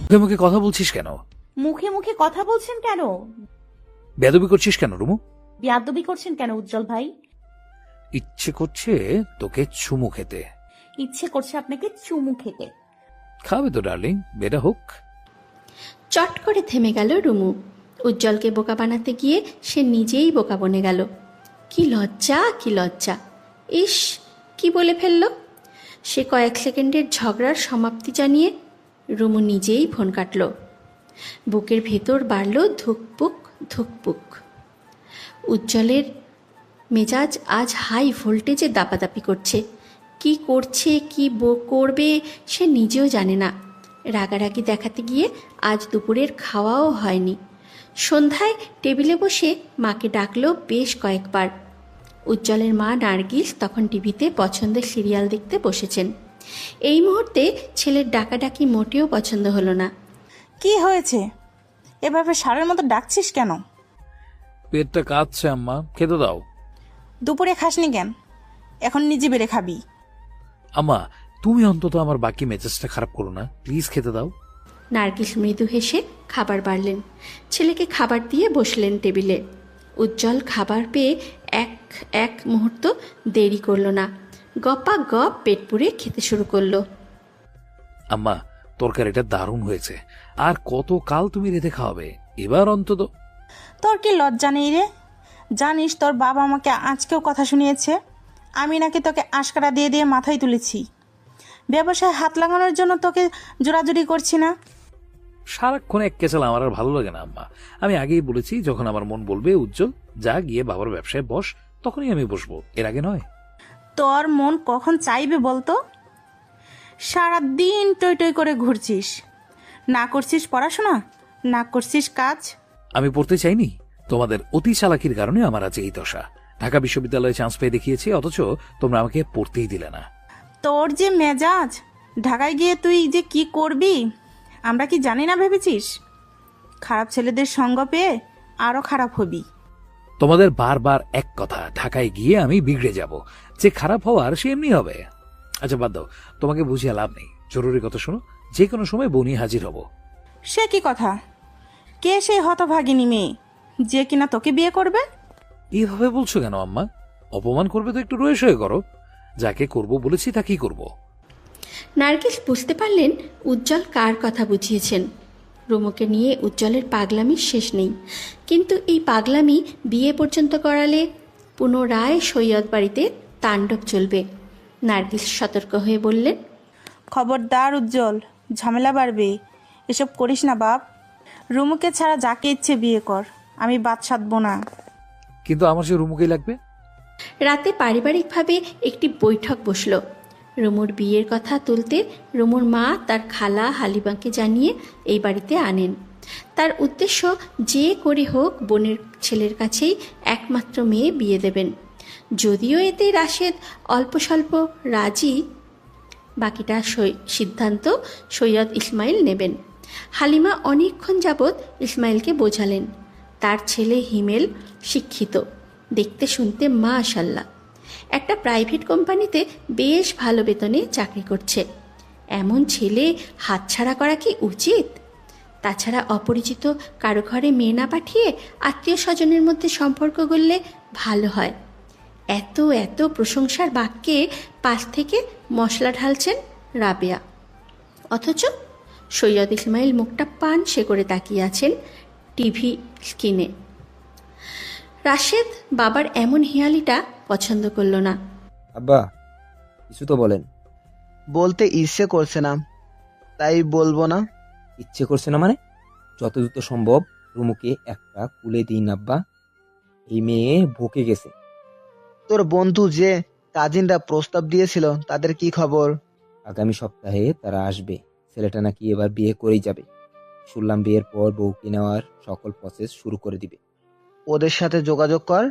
মুখে মুখে কথা বলছিস কেন? মুখে মুখে কথা বলছেন কেন? বেয়াদবি করছিস কেন রুমু? বেয়াদবি করছেন কেন উজ্জ্বল ভাই? ইচ্ছে করছে তোকে চুমু খেতে। ইচ্ছে করছে আপনাকে চুমু খেতে। খাবে তো ডার্লিং, বেটা হোক। চট করে থেমে গেল রুমু। উজ্জ্বলকে বোকা বানাতে গিয়ে সে নিজেই বোকা বনে গেল। কি লজ্জা, কি লজ্জা! ইস, কি বলে ফেলল! সে কয়েক সেকেন্ডের ঝগড়ার সমাপ্তি জানিয়ে রুমু নিজেই ফোন কাটল। বুকের ভেতর বাড়ল ধুকপুক ধুকপুক। উজ্জ্বলের মেজাজ আজ হাই ভোল্টেজে দাপাদাপি করছে। কি করছে, কি করবে সে নিজেও জানে না। রাগারাগি দেখাতে গিয়ে আজ দুপুরের খাওয়াও হয়নি। সন্ধ্যায় টেবিলে বসে মাকে ডাকলো বেশ কয়েকবার। উজ্জ্বলের মা নার্গিস তখন টিভিতে পছন্দের সিরিয়াল দেখতে বসেছেন। এই মুহূর্তে ছেলের ডাকাডাকি মোটেও পছন্দ হলো না। কি হয়েছে? এভাবে ষাঁড়ের মতো ডাকছিস কেন? পেটটা কাঁদছে আম্মা, খেতে দাও। দুপুরে খাসনি কেন? এখন নিজে বেড়ে খাবি। আম্মা, তুমি অন্তত আমার বাকি মেজাজটা খারাপ করো না, প্লিজ খেতে দাও। নার্গিস মৃদু হেসে খাবার বাড়লেন। ছেলেকে খাবার দিয়ে বসলেন টেবিলে। উজ্জ্বল খাবার পেয়ে এক মুহূর্ত দেরি করল না। গপা গপ পেট পুড়ে খেতে শুরু করলো। আম্মা, তরকারিটা দারুণ হয়েছে। আর কত কাল তুমি রেঁধে খাওয়াবে? এবার অন্তত। তোর কি লজ্জা নেই রে? জানিস তোর বাবা আমাকে আজকেও কথা শুনিয়েছে আমি নাকি তোকে আশকারা দিয়ে দিয়ে মাথায় তুলেছি। ব্যবসায় হাত লাগানোর জন্য তোকে জোরাজুরি করছি না। সারাক্ষণ এক কেচাল আমার আর ভালো লাগে না আম্মা। আমি আগেই বলেছি, যখন আমার মন বলবে উজ্জ্বল যা গিয়ে বাবার ব্যবসায় বস, তখনই আমি বসবো, এর আগে নয়। তোর মন কখন চাইবে বলতো? সারাদিন টই টই করে ঘুরছিস, না করছিস পড়াশোনা, না করছিস কাজ। আমি পড়তে চাইনি, তোমাদের অতি চালাকির কারণে আমার আজ এই দশা। ঢাকা বিশ্ববিদ্যালয়ে চান্স পেয়ে দেখিয়েছি, অথচ তোমরা আমাকে পড়তেই দিলে না। তোর যে মেজাজ, ঢাকায় গিয়ে তুই যে কি করবি আমরা কি জানি না ভেবেছিস? খারাপ ছেলেদের সঙ্গ পেয়ে আরো খারাপ হবি। তোমাদের বারবার এক কথা, ঢাকায় গিয়ে আমি বিগড়ে যাব। যে খারাপ হওয়ার সে এমনি হবে। আচ্ছা বাদ দাও, তোমাকে বুঝিয়ে লাভ নেই। জরুরি কথা শোনো, যে কোনো সময় বনি হাজির হব। সে কি কথা? কে সেই হতভাগিনী মেয়ে যে কিনা তোকে বিয়ে করবে? এইভাবে বলছো কেন আম্মা? অপমান করবে তো একটু রয়ে সয়ে করো। যাকে করব বলেছি তাকেই করব। নার্গিস বুঝতে পারলেন উজ্জ্বল কার কথা বুঝিয়েছেন। রুমুকে নিয়ে উজ্জ্বলের পাগলামির শেষ নেই, কিন্তু এই পাগলামি বিয়ে পর্যন্ত করালে পুনরায় সৈয়দ বাড়িতে তাণ্ডব চলবে। নার্গিস সতর্ক হয়ে বললেন, খবরদার উজ্জ্বল, ঝামেলা বাড়বে। এসব করিস না বাপ। রুমুকে ছাড়া যাকে ইচ্ছে বিয়ে কর, আমি বাদ সাধবো না। কিন্তু আমার সে রুমুকেই লাগবে। রাতে পারিবারিকভাবে একটি বৈঠক বসল। রুমুর বিয়ের কথা তুলতে রুমুর মা তার খালা হালিমাকে জানিয়ে এই বাড়িতে আনেন। তার উদ্দেশ্য যে করে হোক বোনের ছেলের কাছেই একমাত্র মেয়ে বিয়ে দেবেন। যদিও এতে রাশেদ অল্প স্বল্প রাজি, বাকিটা সিদ্ধান্ত সৈয়দ ইসমাইল নেবেন। হালিমা অনেকক্ষণ যাবৎ ইসমাইলকে বোঝালেন তার ছেলে হিমেল শিক্ষিত, দেখতে শুনতে মাশাআল্লাহ, একটা প্রাইভেট কোম্পানিতে বেশ ভালো বেতনে চাকরি করছে। এমন ছেলে হাতছাড়া করা কি উচিত? তাছাড়া অপরিচিত কারো ঘরে মেয়ে না পাঠিয়ে আত্মীয় স্বজনের মধ্যে সম্পর্ক গড়লে ভালো হয়। এত এত প্রশংসার বাক্যে পাশ থেকে মশলা ঢালছেন রাবেয়া, অথচ সৈয়দ ইসমাইল মুখটা পান সে করে তাকিয়ে আছেন টিভি স্ক্রিনে। রাশেদ বাবার এমন হিয়ালিটা পছন্দ করল না। আব্বা, কিছু তো বলেন। বলতে ইচ্ছে করছে না, তাই বলবো না। ইচ্ছে করছে না মানে? যত দ্রুত সম্ভব রুমুকে একটা কুলে দিন আব্বা। এই মেয়ে বকে গেছে। তোর বন্ধু যে কাজিনরা প্রস্তাব দিয়েছিল তাদের কি খবর? আগামী সপ্তাহে তারা আসবে। ছেলেটা নাকি এবার বিয়ে করেই যাবে। শুনলাম বিয়ের পর বউকে নেওয়ার সকল প্রসেস শুরু করে দিবে। ওদের সাথে যোগাযোগ কর।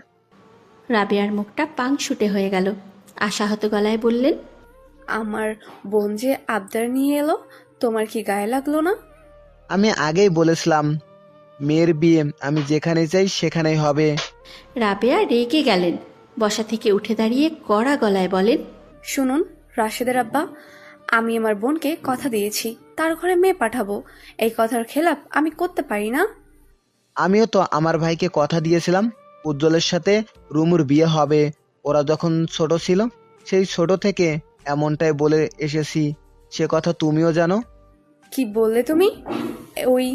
রাবেয়ার মুখটা পাংশুটে হয়ে গেল। আশাহত গলায় বললেন, আমার বোন যে আবদার নিয়ে এলো, তোমার কি গায়ে লাগলো না? আমি আগেই বলেছিলাম মেয়ের বিয়ে আমি যেখানে চাই সেখানেই হবে। রাবেয়া রেগে গেলেন। বসা থেকে উঠে দাঁড়িয়ে কড়া গলায় বলেন, শুনুন রাশেদের আব্বা, আমি আমার বোনকে কথা দিয়েছি তার ঘরে মেয়ে পাঠাবো। এই কথার খেলাপ আমি করতে পারি না। আমিও তো আমার ভাইকে কথা দিয়েছিলাম উজ্জ্বলের সাথে রুমুর বিয়ে হবে। ওরা যখন ছোট ছিল সেই ছোট থেকে এমনটাই বলে এসেছি, সে কথা তুমিও জানো। কি বললে তুমি? ওই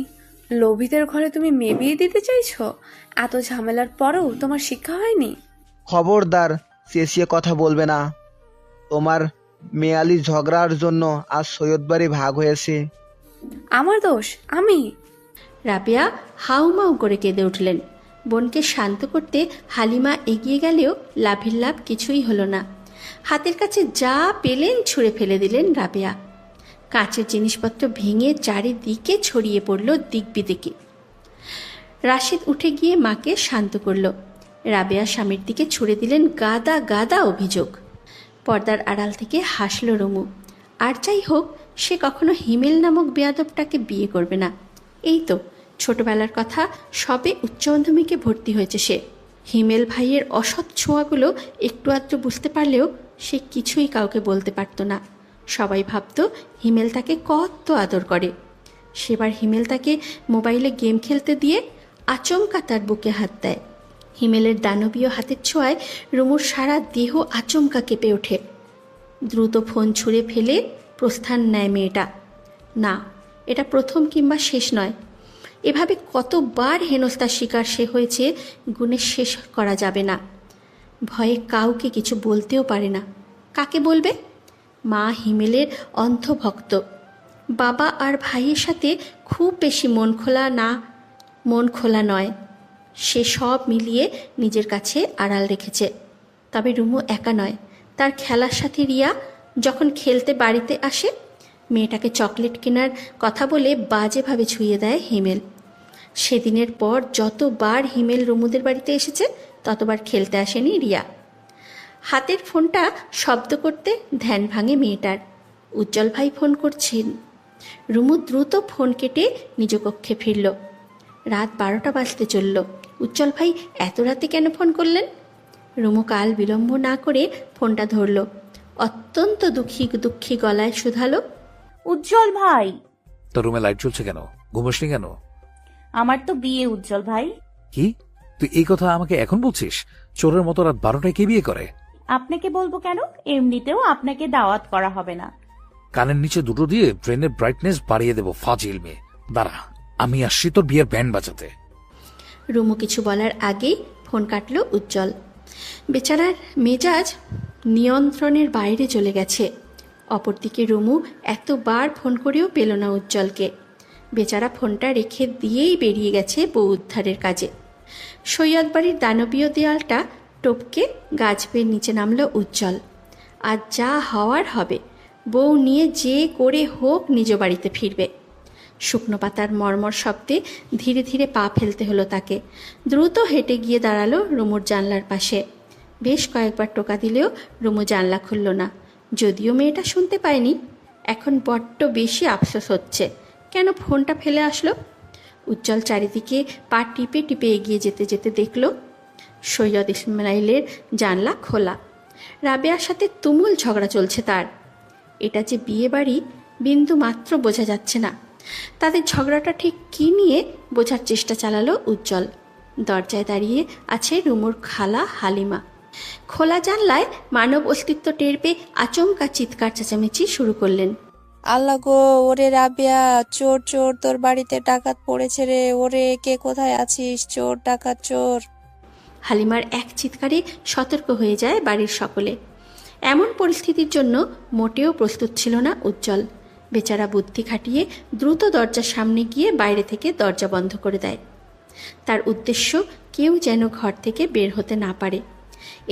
লোভিতের ঘরে তুমি মেয়ে বিয়ে দিতে চাইছো? এত ঝামেলার পরেও তোমার শিক্ষা হয়নি? খবরদার চেঁচিয়ে কথা বলবে না। তোমার মেয়ালি ঝগড়ার জন্য আজ সৈয়দ বাড়ি ভাগ হয়েছে। আমার দোষ? আমি? রাবেয়া হাউমাউ করে কেঁদে উঠলেন। বোনকে শান্ত করতে হালিমা এগিয়ে গেলেও লাভের লাভ কিছুই হলো না। হাতের কাছে যা পেলেন ছুঁড়ে ফেলে দিলেন রাবেয়া। কাঁচের জিনিসপত্র ভেঙে চারিদিকে ছড়িয়ে পড়ল দিক বিদিকে। রাশেদ উঠে গিয়ে মাকে শান্ত করল। রাবেয়া স্বামীর দিকে ছুড়ে দিলেন গাদা গাদা অভিযোগ। পর্দার আড়াল থেকে হাসল রুমু। আর যাই হোক, সে কখনো হিমেল নামক বেয়াদবটাকে বিয়ে করবে না। এই তো ছোটবেলার কথা, সবে উচ্চ মাধ্যমিকে ভর্তি হয়েছে সে। হিমেল ভাইয়ের অসৎ ছোঁয়াগুলো একটু আধটু বুঝতে পারলেও সে কিছুই কাউকে বলতে পারত না। সবাই ভাবত হিমেল তাকে কত আদর করে। সেবার হিমেল তাকে মোবাইলে গেম খেলতে দিয়ে আচমকা তার বুকে হাত দেয়। হিমেলের দানবীয় হাতের ছোঁয়ায় রুমুর সারা দেহ আচমকা কেঁপে ওঠে। দ্রুত ফোন ছুঁড়ে ফেলে প্রস্থান নেয় মেয়েটা। না, এটা প্রথম কিংবা শেষ নয়। এভাবে কতবার হেনস্থার শিকার সে হয়েছে গুণে শেষ করা যাবে না। ভয়ে কাউকে কিছু বলতেও পারে না। কাকে বলবে? মা হিমেলের অন্ধভক্ত। বাবা আর ভাইয়ের সাথে খুব বেশি মন খোলা নয়। সে সব মিলিয়ে নিজের কাছে আড়াল রেখেছে। তবে রুমু একা নয়। তার খেলার সাথে রিয়া যখন খেলতে বাড়িতে আসে, মেয়েটাকে চকলেট কেনার কথা বলে বাজেভাবে ছুঁয়ে দেয় হিমেল। সেদিনের পর যতবার হিমেল রুমুদের বাড়িতে এসেছে ততবার খেলতে আসেনি রিয়া। হাতের ফোনটা শব্দ করতে ধ্যান ভাঙে মেয়েটার। উজ্জ্বল ভাই ফোন করছেন। রুমু দ্রুত ফোন কেটে নিজ কক্ষে ফিরল। রাত 12টা বাজতে চলল। উজ্জ্বল ভাই এত রাতে কেন ফোন করলেন? রুমু কাল বিলম্ব না করে ফোনটা ধরল। অত্যন্ত দুঃখী গলায় শুধালো, উজ্জ্বল ভাই। তোর রুমে লাইট জ্বলছে কেন? ঘুমোসনি কেন? আমার তো বিয়ে উজ্জ্বল ভাই। কি? তুই এই কথা আমাকে এখন বলছিস? চোরের মতো রাত 12টায় কে বিয়ে করে? আপনাকে বলবো কেন? এমনিতেও আপনাকে দাওয়াত করা হবে না। কানের নিচে দুটো দিয়ে ব্রেনের ব্রাইটনেস বাড়িয়ে দেবো ফাজিল মেয়ে। দাঁড়া, আমি আসছি তোর বিয়ের ব্যান্ড বাজাতে। রুমু কিছু বলার আগেই ফোন কাটল উজ্জ্বল। বেচারার মেজাজ নিয়ন্ত্রণের বাইরে চলে গেছে। অপরদিকে রুমু এতবার ফোন করেও পেল না উজ্জ্বলকে। বেচারা ফোনটা রেখে দিয়েই বেরিয়ে গেছে বউ উদ্ধারের কাজে। সৈয়দ বাড়ির দানবীয় দেয়ালটা টপকে গাছ বেয়ে নিচে নামল উজ্জ্বল। আজ যা হওয়ার হবে। বউ নিয়ে যে করে হোক নিজ বাড়িতে ফিরবে। শুকনো পাতার মর্মর শব্দে ধীরে ধীরে পা ফেলতে হলো তাকে। দ্রুত হেঁটে গিয়ে দাঁড়ালো রুমুর জানলার পাশে। বেশ কয়েকবার টোকা দিলেও রুমু জানলা খুলল না। যদিও মেয়েটা শুনতে পায়নি। এখন বড্ড বেশি আফসোস হচ্ছে, কেন ফোনটা ফেলে আসলো। উজ্জ্বল চারিদিকে পা টিপে টিপে এগিয়ে যেতে যেতে দেখল সৈয়দ ইসমাইলের জানলা খোলা। রাবেয়ার সাথে তুমুল ঝগড়া চলছে তার। এটা যে বিয়ে বাড়ি বিন্দু মাত্র বোঝা যাচ্ছে না। তাদের ঝগড়াটা ঠিক কী নিয়ে বোঝার চেষ্টা চালালো উজ্জ্বল। দরজায় দাঁড়িয়ে আছে রুমুর খালা হালিমা। খোলা জানলায় মানব অস্তিত্ব টের পেয়ে আচমকা চিৎকার চেঁচামেচি শুরু করলেন। আল্লাহ গো, ওরে রাবেয়া, চোর চোর, তোর বাড়িতে ডাকাত পড়েছে রে। ওরে, কে কোথায় আছিস? চোর, ডাকাত, চোর। হালিমার এক চিৎকারে সতর্ক হয়ে যায় বাড়ির সকলে। এমন পরিস্থিতির জন্য মোটেও প্রস্তুত ছিল না উজ্জ্বল। বেচারা বুদ্ধি খাটিয়ে দ্রুত দরজার সামনে গিয়ে বাইরে থেকে দরজা বন্ধ করে দেয়। তার উদ্দেশ্য কেউ যেন ঘর থেকে বের হতে না পারে।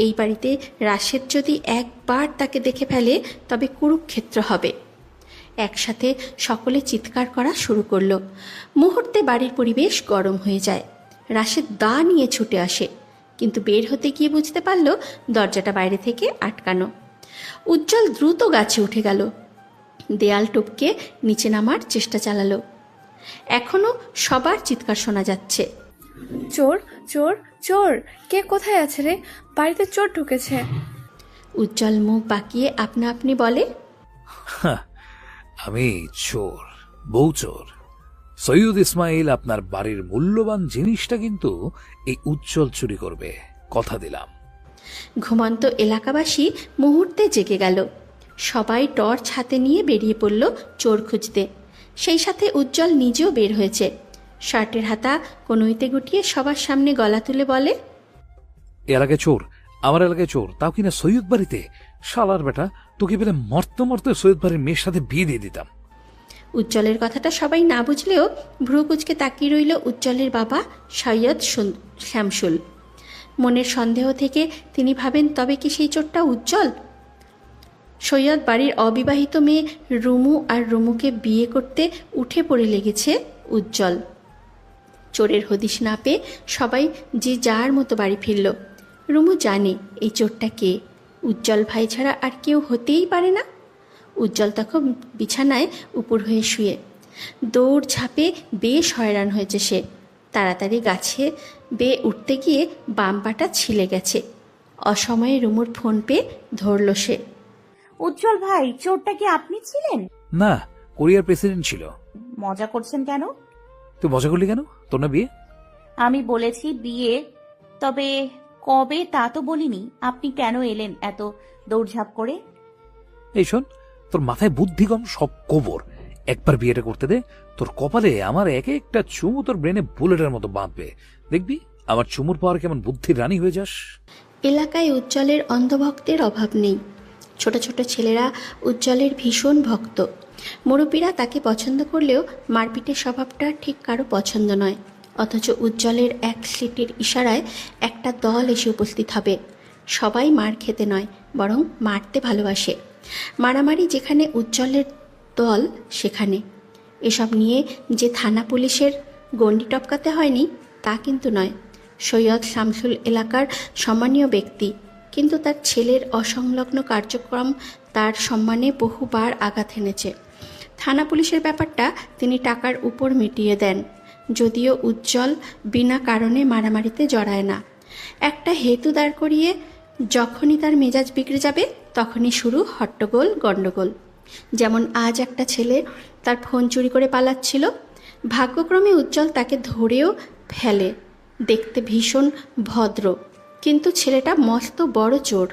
এই বাড়িতে রাশেদ যদি একবার তাকে দেখে ফেলে তবে কুরুক্ষেত্র হবে। একসাথে সকলে চিৎকার করা শুরু করলো। মুহূর্তে বাড়ির পরিবেশ গরম হয়ে যায়। রাশেদ দা নিয়ে ছুটে আসে, কিন্তু বের হতে গিয়ে বুঝতে পারল দরজাটা বাইরে থেকে আটকানো। উজ্জ্বল দ্রুত গাছে উঠে গেল। দেয়াল টপকে নিচে নামার চেষ্টা চালালো। এখনো সবার চিৎকার শোনা যাচ্ছে, চোর, চোর, চোর! কে কোথায় আছে রে? বাড়িতে চোর ঢুকেছে। উজ্জ্বল মুখ বাঁকিয়ে আপনা আপনি বলে, হাহ, আমি চোর, বউ চোর। সৈয়দ ইসমাইল আপনার বাড়ির মূল্যবান জিনিসটা কিন্তু এই উজ্জ্বল চুরি করবে, কথা দিলাম। ঘুমন্ত এলাকাবাসী মুহূর্তে জেগে গেল। সবাই টর্চ হাতে নিয়ে বেরিয়ে পড়ল চোর খুঁজতে। সেই সাথে উজ্জ্বল নিজেও বের হয়েছে। শার্টের হাতা কনুইতে গুটিয়ে সবার সামনে গলা তুলে বলে, এ এলাকায় চোর, আমার এলাকায় চোর, তাও কিনা সৈয়দ বাড়িতে। শালার বেটা, তোকে পেলে মরতে মরতে সৈয়দ বাড়ির মেয়ের সাথে বিয়ে দিয়ে দিতাম। উজ্জ্বলের কথাটা সবাই না বুঝলেও ভ্রু কুচকে তাকিয়ে রইল উজ্জ্বলের বাবা সৈয়দ শামসুল। মনের সন্দেহ থেকে তিনি ভাবেন, তবে কি সেই চোরটা উজ্জ্বল? সৈয়দ বাড়ির অবিবাহিত মেয়ে রুমু আর রুমুকে বিয়ে করতে উঠে পড়ে লেগেছে উজ্জ্বল। চোরের হদিশ না পেয়ে সবাই যে যার মতো বাড়ি ফিরল। রুমু জানে এই চোরটা কে, উজ্জ্বল ভাই ছাড়া আর কেউ হতেই পারে না। উজ্জ্বল তখন বিছানায় উপুর হয়ে শুয়ে। দৌড় ঝাঁপে বেশ হয়রান হয়েছে সে। তাড়াতাড়ি গাছে বেয়ে উঠতে গিয়ে বাম পাটা ছিলে গেছে। অসময়ে রুমুর ফোন পেয়ে ধরল সে। উজ্জ্বল ভাই, চোরটা কি আপনি ছিলেন? না, কোরিয়ার প্রেসিডেন্ট ছিল। মজা করছেন কেন? তুই মজা করলি কেন? তোর না বিয়ে? আমি বলেছি বিয়ে, তবে কবে তা তো বলিনি। আপনি কেন এলেন এত দৌড়ঝাঁপ করে? এই শোন, তোর মাথায় বুদ্ধি কম, সব গোবর। একবার বিয়েটা করতে দে, তোর কপালে আমার এক একটা চুমু তোর ব্রেনে বুলেটের মতো বাঁধবে। দেখবি আমার চুমুর পাওয়ার কেমন বুদ্ধির রানী হয়ে যাস। এলাকায় উজ্জ্বলের অন্ধভক্তের অভাব নেই। ছোট ছোট ছেলেরা উজ্জ্বলের ভীষণ ভক্ত। মুরব্বীরা তাকে পছন্দ করলেও মারপিটের স্বভাবটা ঠিক কারো পছন্দ নয়। অথচ উজ্জ্বলের এক স্লিটের ইশারায় একটা দল এসে উপস্থিত হবে। সবাই মার খেতে নয়, বরং মারতে ভালোবাসে। মারামারি যেখানে উজ্জ্বলের দল সেখানে। এসব নিয়ে যে থানা পুলিশের গণ্ডি টপকাতে হয়নি তা কিন্তু নয়। সৈয়দ শামসুল এলাকার সম্মানীয় ব্যক্তি, কিন্তু তার ছেলের অসংলগ্ন কার্যক্রম তার সম্মানে বহুবার আঘাত এনেছে। থানা পুলিশের ব্যাপারটা তিনি টাকার উপর মিটিয়ে দেন, যদিও উজ্জ্বল বিনা কারণে মারামারিতে জড়ায় না। একটা হেতু দাঁড় করিয়ে যখনই তার মেজাজ বিগড়ে যাবে তখনই শুরু হট্টগোল গণ্ডগোল। যেমন আজ একটা ছেলে তার ফোন চুরি করে পালাচ্ছিল। ভাগ্যক্রমে উজ্জ্বল তাকে ধরেও ফেলে। দেখতে ভীষণ ভদ্র, কিন্তু ছেলেটা মস্ত বড় চোর।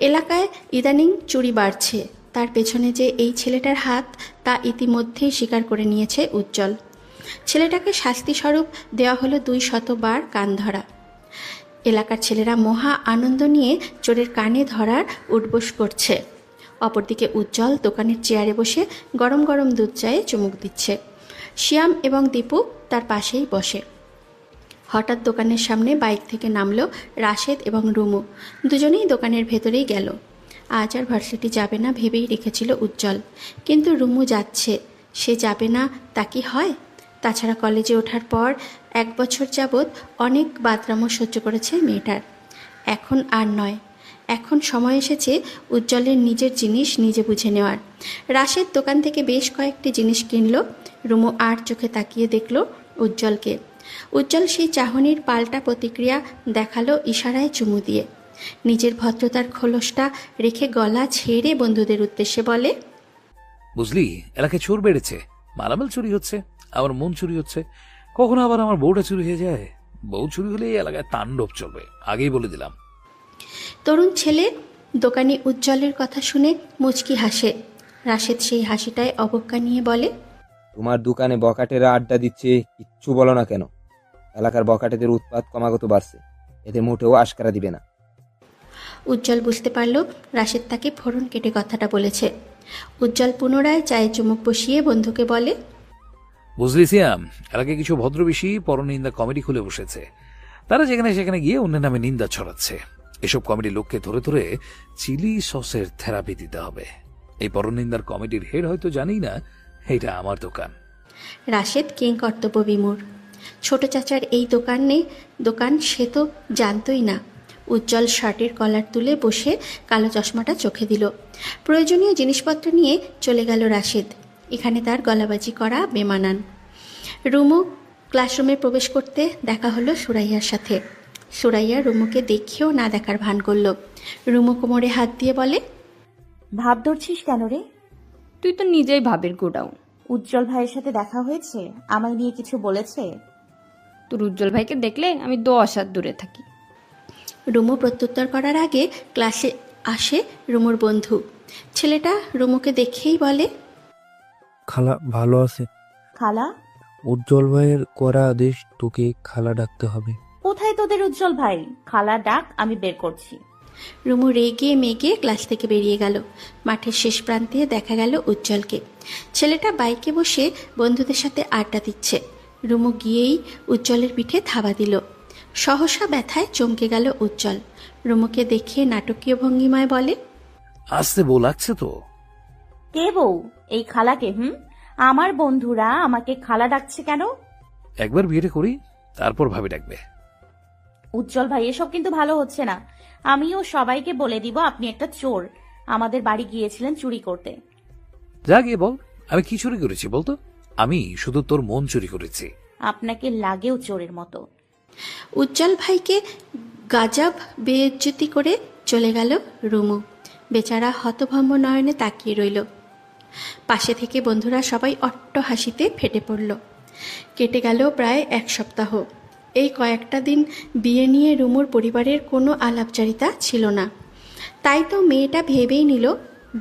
এলাকায় ইদানিং চুরি বাড়ছে। তার পেছনে যে এই ছেলেটার হাত তা ইতিমধ্যেই স্বীকার করে নিয়েছে উজ্জ্বল। ছেলেটাকে শাস্তিস্বরূপ দেওয়া হলো 200 বার কান ধরা। এলাকার ছেলেরা মহা আনন্দ নিয়ে চোরের কানে ধরার উঠবোস করছে। অপরদিকে উজ্জ্বল দোকানের চেয়ারে বসে গরম গরম দুধ চায়ে চুমুক দিচ্ছে। শ্যাম এবং দীপু তার পাশেই বসে। হঠাৎ দোকানের সামনে বাইক থেকে নামলো রাশেদ এবং রুমু। দুজনেই দোকানের ভেতরেই গেল। আজ আর ভার্সিটি যাবে না ভেবেই রেখেছিল উজ্জ্বল, কিন্তু রুমু যাচ্ছে, সে যাবে না তা কি হয়? তাছাড়া কলেজে ওঠার পর 1 বছর যাবৎ অনেক বাদরামো সহ্য করেছে মেয়েটার। এখন আর নয়, এখন সময় এসেছে উজ্জ্বলের নিজের জিনিস নিজে বুঝে নেওয়ার। রাশেদ দোকান থেকে বেশ কয়েকটি জিনিস কিনল। রুমু আর চোখে তাকিয়ে দেখল উজ্জ্বলকে। উজ্জ্বল সেই চাহনির পাল্টা প্রতিক্রিয়া দেখালো ইশারায় চুমু দিয়ে। নিজের ভদ্রতার খোলসটা রেখে গলা ছেড়ে বন্ধুদের উদ্দেশ্যে বলে, বুঝলি, এলাকায় চোর বেড়েছে, মালামাল চুরি হচ্ছে, আমার মন চুরি হচ্ছে, কখনো আবার আমার বউটা চুরি হয়ে যায়। বউ চুরি হলে এই এলাকায় তাণ্ডব চলবে, আগেই বলে দিলাম। তরুণ ছেলে দোকানি উজ্জ্বলের কথা শুনে মুচকি হাসে। রাশেদ সেই হাসিটায় অবজ্ঞা নিয়ে বলে, তোমার দোকানে বকাটেরা আড্ডা দিচ্ছে, কিচ্ছু বলো না কেন? এলাকার বকাটেদের উৎপাত ক্রমাগত বাড়ছে, এদের মোটেও আশকারা দিবে না। উজ্জ্বল বুঝতে পারল রাশেদ তাকে ফোড়ন কেটে কথাটা বলেছে। উজ্জ্বল পুনরায় চায়ে চুমুক বসিয়ে বন্ধুকে বলে, বুঝলি সিয়াম, এলাকায় কিছু ভদ্রবেশী পরনিন্দা কমেডি খুলে বসেছে। তারা যেখানে সেখানে গিয়ে অন্যের নামে নিন্দা ছড়াচ্ছে। এসব কমেডি লোককে ধরে ধরে চিলি সসের থেরাপি দিতে হবে। এই পরনিন্দার কমেডির হেড হয়তো জানি না এটা আমার দোকান। রাশেদ কিং কর্তব্য বিমূঢ়। ছোট চাচার এই দোকান সে তো জানতই না। উজ্জ্বল শার্টের কলার তুলে বসে কালো চশমাটা চোখে দিল। প্রয়োজনীয় জিনিসপত্র নিয়ে চলে গেল রাশেদ। এখানে তার গলাবাজি করা বেমানান। রুমু ক্লাসরুমে প্রবেশ করতে দেখা হলো সুরাইয়ার সাথে। সুরাইয়া রুমুকে দেখেও না দেখার ভান করল। রুমু কোমরে হাত দিয়ে বলে, ভাব ধরছিস কেন রে? তুই তো নিজেই ভাবের গোডাউন। উজ্জ্বল ভাইয়ের সাথে দেখা হয়েছে? আমায় নিয়ে কিছু বলেছে? তোর উজ্জ্বল ভাইকে দেখলে আমি 10 হাত দূরে থাকি। রুমু প্রত্যুত্তর করার আগে ক্লাসে আসে রুমুর বন্ধু। ছেলেটা রুমুকে দেখেই বলে, খালা ভালো আছে? খালা? উজ্জ্বল ভাইয়ের করা আদেশ, তোকে খালা ডাকতে হবে। কোথায় তোদের উজ্জ্বল ভাই? খালা ডাক, আমি বের করছি। রুমু রেগে মেগে ক্লাস থেকে বেরিয়ে গেল। মাঠের শেষ প্রান্তে দেখা গেল উজ্জ্বলকে। ছেলেটা বাইকে বসে বন্ধুদের সাথে আড্ডা দিচ্ছে। রুমু গিয়েই উজ্জ্বলের পিঠে থাবা দিল। সহসা ব্যথায় চমকে গেল উজ্জ্বল। রুমুকে দেখে নাটকীয় ভঙ্গিমায় বলে, আসতে বউ লাগছে তো। কে বউ? এই খালাকে? আমার বন্ধুরা আমাকে খালা ডাকছে কেন? একবার বিয়েটা করি, তারপর ভাবি ডাকবে। উজ্জ্বল ভাই, এসব কিন্তু ভালো হচ্ছে না। আমিও সবাইকে বলে দিব আপনি একটা চোর। আমাদের বাড়ি গিয়েছিলেন চুরি করতে। যা গিয়ে বল, আমি কি চুরি করেছি বলতো? আমি শুধু তোর মন চুরি করেছি। আপনাকে লাগেও চোরের মতো। উজ্জ্বল ভাইকে গাজাব বেইজ্জতি করে চলে গেল রুমু। বেচারা হতভম্ব নয়নে তাকিয়ে রইল। পাশে থেকে বন্ধুরা সবাই অট্ট হাসিতে ফেটে পড়ল। কেটে গেল প্রায় 1 সপ্তাহ। এই কয়েকটা দিন বিয়ে নিয়ে রুমুর পরিবারের কোনো আলাপচারিতা ছিল না। তাই তো মেয়েটা ভেবেই নিল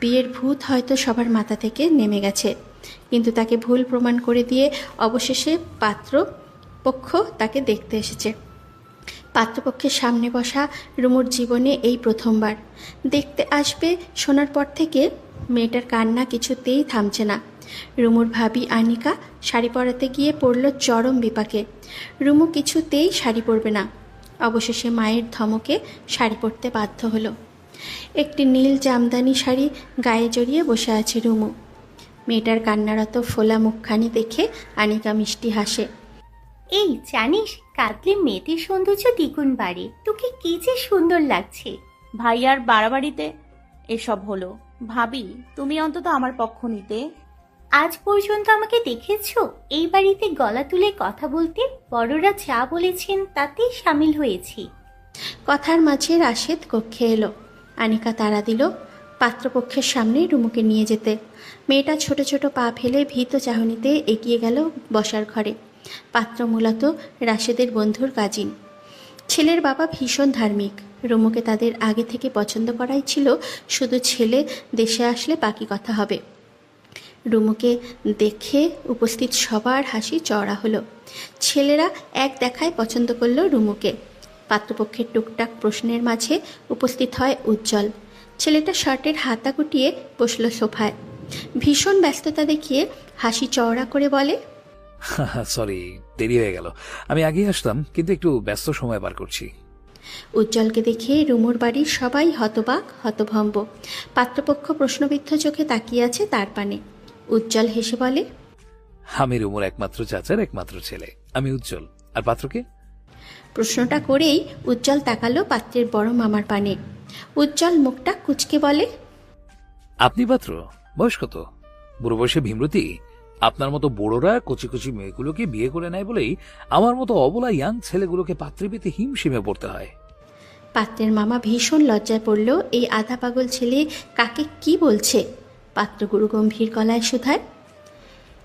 বিয়ের ভূত হয়তো সবার মাথা থেকে নেমে গেছে। কিন্তু তাকে ভুল প্রমাণ করে দিয়ে অবশেষে পাত্রপক্ষ তাকে দেখতে এসেছে। পাত্রপক্ষের সামনে বসা রুমুর জীবনে এই প্রথমবার। দেখতে আসবে শোনার পর থেকে মেয়েটার কান্না কিছুতেই থামছে না। রুমুর ভাবি আনিকা শাড়ি পরাতে গিয়ে পড়ল চরম বিপাকে। রুমু কিছুতেই শাড়ি পরবে না। অবশেষে মায়ের ধমকে শাড়ি পরতে বাধ্য হলো। একটি নীল জামদানি শাড়ি গায়ে জড়িয়ে বসে আছে রুমু। মেয়েটার কান্নারত ফোলা মুখখানি দেখে আনিকা মিষ্টি হাসে। এই জানিস, কাঁদলে মেয়েদের সৌন্দর্য দ্বিগুণ বাড়ে। তোকে কি যে সুন্দর লাগছে। ভাইয়ার বাড়াবাড়িতে এসব হলো। ভাবি, তুমি অন্তত আমার পক্ষ নিতে। আজ পর্যন্ত আমাকে দেখেছো এই বাড়িতে গলা তুলে কথা বলতে? বড়রা যা বলেছেন তাতেই সামিল হয়েছি। কথার মাঝে রাশেদ কক্ষে এলো। আনিকা তাড়া দিল পাত্রপক্ষের সামনে রুমুকে নিয়ে যেতে। মেয়েটা ছোট ছোট পা ফেলে ভীত চাহনিতে এগিয়ে গেল বসার ঘরে। পাত্র মূলত রাশেদের বন্ধুর কাজিন। ছেলের বাবা ভীষণ ধার্মিক। রুমুকে তাদের আগে থেকে পছন্দ করাই ছিল, শুধু ছেলে দেশে আসলে বাকি কথা হবে। রুমুকে দেখে উপস্থিত সবার হাসি চড়া হলো। ছেলেরা এক দেখায় পছন্দ করলো রুমুকে। পাত্রপক্ষের টুকটাক প্রশ্নের মাঝে উপস্থিত হয় উজ্জ্বল। ছেলেটা শার্টের হাতা গুটিয়ে বসল সোফায়। ভীষণ ব্যস্ততা দেখিয়ে হাসি চওড়া করে বলে, সরি, দেরি হয়ে গেল। আমি আগেই আসতাম, কিন্তু একটু ব্যস্ত সময় পার করছি। উজ্জ্বলকে দেখে রুমুর বাড়ির সবাই হতবাক হতভম্ব। পাত্রপক্ষ প্রশ্নবিদ্ধ চোখে তাকিয়ে আছে তার পানে। উজ্জ্বল হেসে বলে, আমি রুমুর একমাত্র চাচার একমাত্র ছেলে। আমি উজ্জ্বল। আর পাত্রকে? প্রশ্নটা করেই উজ্জ্বল তাকালো পাত্রের বড় মামার পানে। উজ্জ্বল মুখটা কুচকে বলে, আপনি পাত্র? বয়স কত? বুড়ো বয়সে ভীমরতি? আপনার মতো বড়রা কচি কচি মেয়েগুলোকে বিয়ে করে নেয় বলেই আমার মতো অবলা ইয়াং ছেলেগুলোকে পাত্রে পেতে হিমশিমে পড়তে হয়। পাত্রের মামা ভীষণ লজ্জায় পড়ল। এই আধা পাগল ছেলে কাকে কি বলছে। পাত্রগুরু গম্ভীর গলায় শুধায়,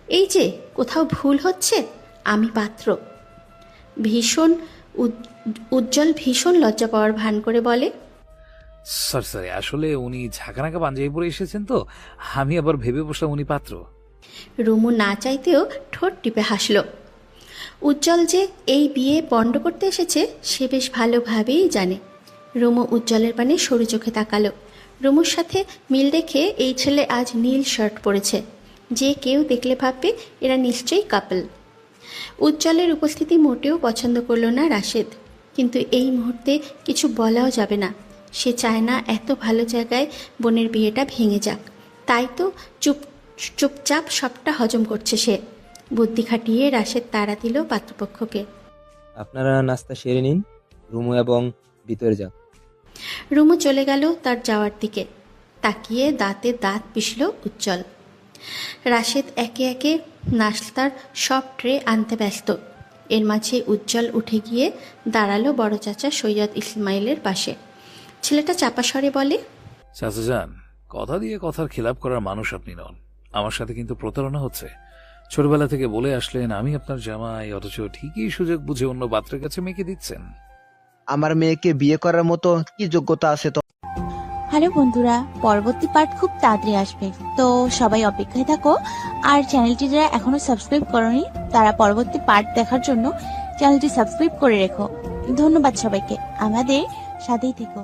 এই যে কোথাও ভুল হচ্ছে, আমি পাত্র। উজ্জ্বল ভীষণ লজ্জা পাওয়ার ভান করে বলে, সরি, আসলে উনি ঝাঁকানাকা পাঞ্জাবি পরে এসেছেন তো, আমি আবার ভেবে বসলাম উনি পাত্র। রুমু না চাইতেও ঠোঁট টিপে হাসল। উজ্জ্বল যে এই বিয়ে পণ্ড করতে এসেছে সে বেশ ভালোভাবেই জানে। রুমু উজ্জ্বলের পানে সরু চোখে তাকালো। রুমুর সাথে মিল রেখে এই ছেলে আজ নীল শার্ট পরেছে। যে কেউ দেখলে ভাববে এরা নিশ্চয়ই কাপল। উজ্জ্বলের উপস্থিতি মোটেও পছন্দ করলো না রাশেদ, কিন্তু এই মুহূর্তে কিছু বলাও যাবে না। সে চায় না এত ভালো জায়গায় বোনের বিয়েটা ভেঙে যাক। তাই তো চুপচাপ সবটা হজম করছে সে। বুদ্ধি খাটিয়ে রাশেদ তাড়া দিল পাত্রপক্ষকে, আপনারা নাস্তা সেরে নিন, রুমু এবং ভিতরে যান। রুমু চলে গেল তার যাওয়ার দিকে। তাকিয়ে দাঁতে দাঁত পিষল উজ্জ্বল। রাশেদ একে একে নাস্তার সব ট্রে আনতে ব্যস্ত। এর মাঝে উজ্জ্বল উঠে গিয়ে দাঁড়ালো বড় চাচা সৈয়দ ইসমাইলের পাশে। ছেলেটা চাপা স্বরে বলে, চাচা যান, কথা দিয়ে কথার খেলাপ করার মানুষ আপনি নন। আমার সাথে কিন্তু প্রতারণা হচ্ছে। ছোটবেলা থেকে বলে আসলেন আমি আপনার জামাই, অথচ ঠিকই সুযোগ বুঝে অন্য পাত্রের কাছে মেয়েকে দিচ্ছেন। আমার মেয়েকে বিয়ে করার মতো কি যোগ্যতা আছে তো? হ্যালো বন্ধুরা, পরবর্তী পার্ট খুব তাড়াতাড়ি আসবে, তো সবাই অপেক্ষায় থাকো। আর চ্যানেলটি যারা এখনো সাবস্ক্রাইব করনি তারা পরবর্তী পার্ট দেখার জন্য চ্যানেলটি সাবস্ক্রাইব করে রেখো। ধন্যবাদ সবাইকে, আমাদের সাথেই থেকো।